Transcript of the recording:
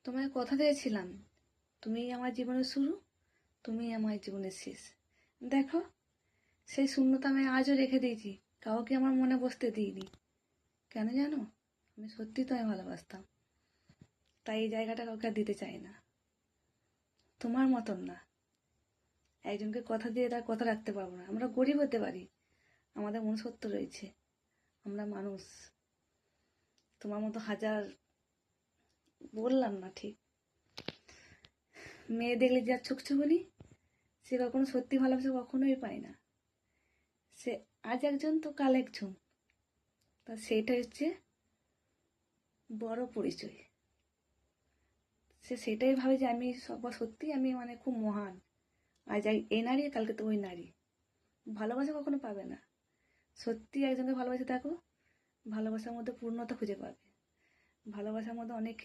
তোমায় কথা দিয়েছিলাম, তুমিই আমার জীবনের শুরু, তুমিই আমার জীবনের শেষ। দেখো, সেই শূন্যতা আমি আজও রেখে দিয়েছি, কাউকে আমার মনে বসতে দিইনি। কেন জানো? আমি সত্যি তোমায় ভালোবাসতাম, তাই এই জায়গাটা কাউকে আর দিতে চাই না। তোমার মতন না, একজনকে কথা দিয়ে তার কথা রাখতে পারবো না। আমরা গরিব হতে পারি, আমাদের মনুষ্যত্ব রয়েছে, আমরা মানুষ। তোমার মতো হাজার, বললাম না ঠিক, মেয়ে দেখলে যার ছুকছুকুনি, সে কখনো সত্যি ভালোবাসা কখনোই পায় না। সে আজ একজন তো কাল একজন, তা সেইটা হচ্ছে বড় পরিচয়। সে সেটাই ভাবে যে আমি সত্যি আমি মানে খুব মহান, আজ এই নারী কালকে তো ওই নারী। ভালোবাসা কখনো পাবে না। সত্যি একজনকে ভালোবাসে থাকো, ভালোবাসার মধ্যে পূর্ণতা খুঁজে পাবে। ভালোবাসার মধ্যে অনেক